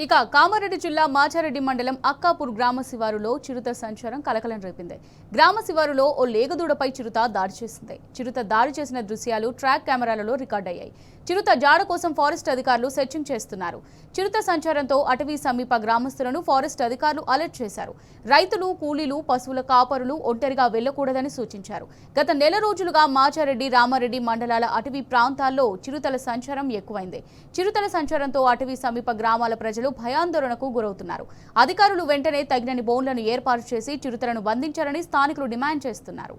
ఇక కామారెడ్డి జిల్లా మాచారెడ్డి మండలం అక్కాపూర్ గ్రామ శివారులో చిరుత సంచారం కలకలం రేపింది. గ్రామ శివారులో ఓ లేగదూడపై చిరుత దాడి చేసింది. చిరుత దాడి చేసిన దృశ్యాలు ట్రాక్ కెమెరాలలో రికార్డయ్యాయి. చిరుత జాడ కోసం ఫారెస్ట్ అధికారులు సెర్చింగ్ చేస్తున్నారు. చిరుత సంచారంతో అటవీ సమీప గ్రామస్తులను ఫారెస్ట్ అధికారులు అలర్ట్ చేశారు. రైతులు, కూలీలు, పశువుల కాపరులు ఒంటరిగా వెళ్లకూడదని సూచించారు. గత నెల రోజులుగా మాచారెడ్డి, రామారెడ్డి మండలాల అటవీ ప్రాంతాల్లో చిరుతల సంచారం ఎక్కువైంది. చిరుతల సంచారంతో అటవీ సమీప గ్రామాల ప్రజలు భయాందోళనకు గురవుతున్నారు. అధికారులు వెంటనే తగినన్ని బోన్లను ఏర్పాటు చేసి చిరుతలను బంధించాలని స్థానికులు డిమాండ్ చేస్తున్నారు.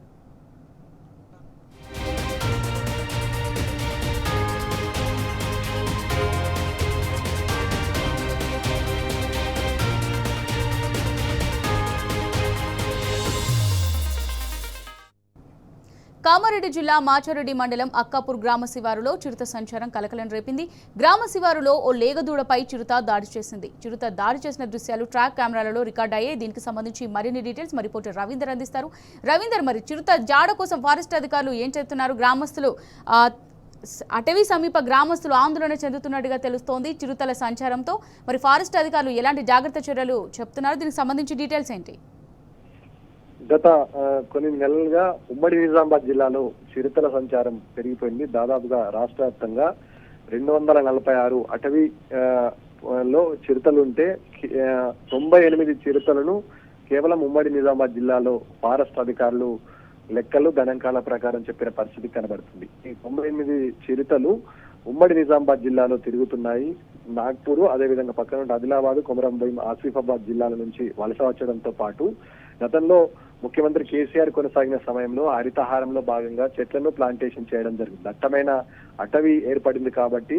కామారెడ్డి జిల్లా మాచారెడ్డి మండలం అక్కాపూర్ గ్రామ శివారులో చిరుత సంచారం కలకలం రేపింది. గ్రామ శివారులో ఓ లేగదూడపై చిరుత దాడి చేసింది. చిరుత దాడి చేసిన దృశ్యాలు ట్రాక్ కెమెరాలలో రికార్డ్ అయ్యాయి. దీనికి సంబంధించి మరిన్ని డీటెయిల్స్ మరి రిపోర్టర్ రవీందర్ అందిస్తారు. రవీందర్, మరి చిరుత జాడ కోసం ఫారెస్ట్ అధికారులు ఏం చేస్తున్నారు? గ్రామస్తులు అటవీ సమీప గ్రామస్తులు ఆందోళన చెందుతున్నట్టుగా తెలుస్తోంది. చిరుతల సంచారంతో మరి ఫారెస్ట్ అధికారులు ఎలాంటి జాగ్రత్త చర్యలు చెప్తున్నారు? దీనికి సంబంధించి డీటెయిల్స్ ఏంటి? గత కొన్ని నెలలుగా ఉమ్మడి నిజామాబాద్ జిల్లాలో చిరుతల సంచారం పెరిగిపోయింది. దాదాపుగా రాష్ట్ర వ్యాప్తంగా 246 అటవీ లో చిరుతలుంటే 98 చిరుతలను కేవలం ఉమ్మడి నిజామాబాద్ జిల్లాలో ఫారెస్ట్ అధికారులు లెక్కలు గణాంకాల ప్రకారం చెప్పిన పరిస్థితి కనబడుతుంది. ఈ 98 చిరుతలు ఉమ్మడి నిజామాబాద్ జిల్లాలో తిరుగుతున్నాయి. నాగ్పూర్, అదేవిధంగా పక్కన ఆదిలాబాద్, కొమరంభీం, ఆసిఫాబాద్ జిల్లాల నుంచి వలస వచ్చడంతో పాటు గతంలో ముఖ్యమంత్రి కేసీఆర్ కొనసాగిన సమయంలో హరితహారంలో భాగంగా చెట్లను ప్లాంటేషన్ చేయడం జరిగింది. దట్టమైన అటవీ ఏర్పడింది కాబట్టి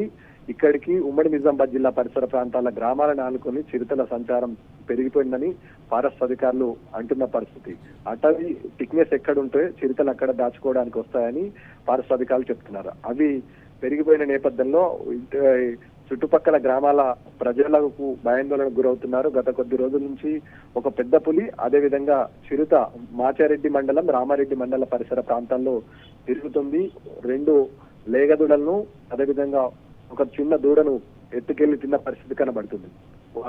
ఇక్కడికి ఉమ్మడి నిజామాబాద్ జిల్లా పరిసర ప్రాంతాల గ్రామాలను ఆనుకొని చిరుతల సంచారం పెరిగిపోయిందని ఫారెస్ట్ అధికారులు అంటున్న పరిస్థితి. అటవీ థిక్నెస్ ఎక్కడుంటే చిరుతలు అక్కడ దాచుకోవడానికి వస్తాయని ఫారెస్ట్ అధికారులు చెప్తున్నారు. అవి పెరిగిపోయిన నేపథ్యంలో చుట్టుపక్కల గ్రామాల ప్రజలకు భయాందోళనకు గురవుతున్నారు. గత కొద్ది రోజుల నుంచి ఒక పెద్ద పులి, అదేవిధంగా చిరుత మాచారెడ్డి మండలం, రామారెడ్డి మండల పరిసర ప్రాంతాల్లో తిరుగుతుంది. 2 లేగదూడలను, అదేవిధంగా ఒక చిన్న దూడను ఎత్తుకెళ్లి తిన్న పరిస్థితి కనబడుతుంది.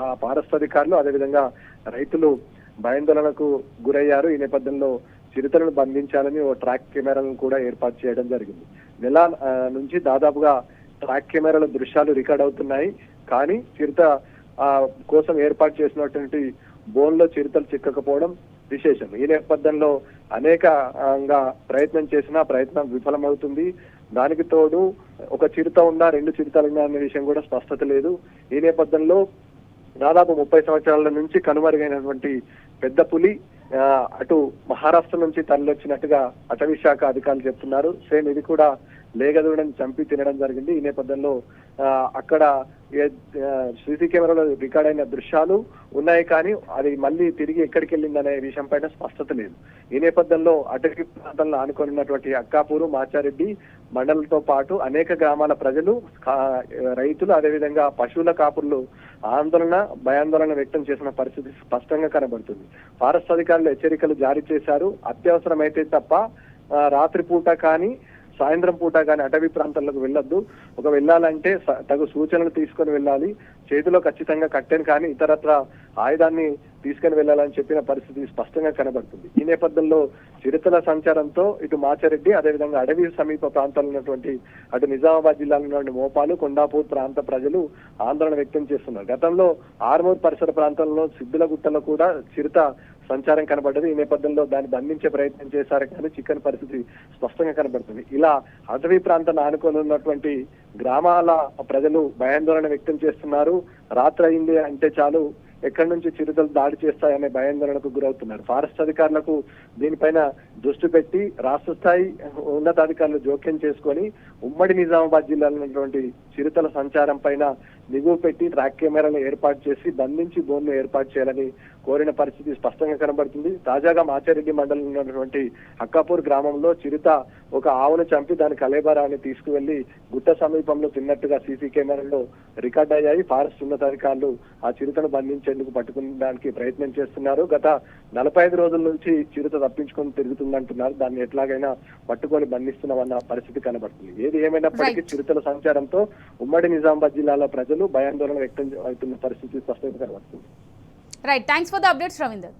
ఆ ఫారెస్ట్ అధికారులు, అదేవిధంగా రైతులు భయాందోళనకు గురయ్యారు. ఈ నేపథ్యంలో చిరుతలను బంధించాలని ఓ ట్రాక్ కెమెరాలను కూడా ఏర్పాటు చేయడం జరిగింది. నెల నుంచి దాదాపుగా ట్రాక్ కెమెరాల దృశ్యాలు రికార్డ్ అవుతున్నాయి. కానీ చిరుత కోసం ఏర్పాటు చేసినటువంటి బోన్లో చిరుతలు చిక్కకపోవడం విశేషం. ఈ నేపథ్యంలో అనేకంగా ప్రయత్నం చేసినా ప్రయత్నం విఫలమవుతుంది. దానికి తోడు ఒక చిరుత ఉందా, 2 చిరుతలు ఉందా అనే విషయం కూడా స్పష్టత లేదు. ఈ నేపథ్యంలో దాదాపు 30 సంవత్సరాల నుంచి కనుమరుగైనటువంటి పెద్ద పులి అటు మహారాష్ట్ర నుంచి తరలివచ్చినట్టుగా అటవీ శాఖ అధికారులు చెప్తున్నారు. సేమ్ ఇది కూడా లేగదూడని చంపి తినడం జరిగింది. ఈ నేపథ్యంలో అక్కడ సీసీ కెమెరాలో రికార్డ్ అయిన దృశ్యాలు ఉన్నాయి, కానీ అది మళ్ళీ తిరిగి ఎక్కడికి వెళ్ళిందనే విషయం పైన స్పష్టత లేదు. ఈ నేపథ్యంలో అటవీ ప్రాంతంలో ఆనుకున్నటువంటి అక్కాపూరు, మాచారెడ్డి మండలంతో పాటు అనేక గ్రామాల ప్రజలు, రైతులు, అదేవిధంగా పశువుల కాపురులు భయాందోళన వ్యక్తం చేసిన పరిస్థితి స్పష్టంగా కనబడుతుంది. ఫారెస్ట్ అధికారులు హెచ్చరికలు జారీ చేశారు. అత్యవసరమైతే తప్ప రాత్రిపూట కానీ సాయంత్రం పూట కానీ అటవీ ప్రాంతాలకు వెళ్ళొద్దు. ఒక వెళ్ళాలంటే తగు సూచనలు తీసుకొని వెళ్ళాలి. చేతిలో ఖచ్చితంగా కట్టెను కానీ ఇతరత్ర ఆయుధాన్ని తీసుకొని వెళ్ళాలని చెప్పిన పరిస్థితి స్పష్టంగా కనబడుతుంది. ఈ నేపథ్యంలో చిరుతల సంచారంతో ఇటు మాచారెడ్డి, అదేవిధంగా అడవి సమీప ప్రాంతాల్లో ఉన్నటువంటి అటు నిజామాబాద్ జిల్లాలో ఉన్నటువంటి మోపాలు, కొండాపూర్ ప్రాంత ప్రజలు ఆందోళన వ్యక్తం చేస్తున్నారు. గతంలో ఆర్మూర్ పరిసర ప్రాంతంలో సిద్దులగుట్టలో కూడా చిరుత సంచారం కనబడ్డది. ఈ నేపథ్యంలో దాన్ని బంధించే ప్రయత్నం చేశారు, కానీ చిక్కని పరిస్థితి స్పష్టంగా కనబడుతుంది. ఇలా అటవీ ప్రాంతాన్ని ఆనుకొని ఉన్నటువంటి గ్రామాల ప్రజలు భయాందోళన వ్యక్తం చేస్తున్నారు. రాత్రి అయింది అంటే చాలు ఎక్కడి నుంచి చిరుతలు దాడి చేస్తాయనే భయాందోళనకు గురవుతున్నారు. ఫారెస్ట్ అధికారులకు దీనిపైన దృష్టి పెట్టి రాష్ట్ర స్థాయి ఉన్నతాధికారులు జోక్యం చేసుకొని ఉమ్మడి నిజామాబాద్ జిల్లాలో ఉన్నటువంటి చిరుతల సంచారం పైన నిఘు పెట్టి ట్రాక్ కెమెరాలు ఏర్పాటు చేసి బంధించి బోన్ను ఏర్పాటు చేయాలని కోరిన పరిస్థితి స్పష్టంగా కనబడుతుంది. తాజాగా మాచారెడ్డి మండలంలో ఉన్నటువంటి అక్కాపూర్ గ్రామంలో చిరుత ఒక ఆవును చంపి దాని కలేబరాన్ని తీసుకువెళ్లి గుట్ట సమీపంలో తిన్నట్టుగా సీసీ కెమెరాల్లో రికార్డ్ అయ్యాయి. ఫారెస్ట్ ఉన్నతాధికారులు ఆ చిరుతను బంధించారు. బంధించేందుకు పట్టుకోవడానికి ప్రయత్నం చేస్తున్నారు. గత 45 రోజుల నుంచి చిరుత తప్పించుకొని తిరుగుతుందంటున్నారు. దాన్ని ఎట్లాగైనా పట్టుకొని బంధిస్తున్నామన్న పరిస్థితి కనబడుతుంది. ఏది ఏమైనప్పటికీ చిరుతల సంచారంతో ఉమ్మడి నిజామాబాద్ జిల్లాలో ప్రజలు భయాందోళన వ్యక్తం అవుతున్న పరిస్థితి స్పష్టంగా కనబడుతుంది. Right, thanks for the updates Ravinder.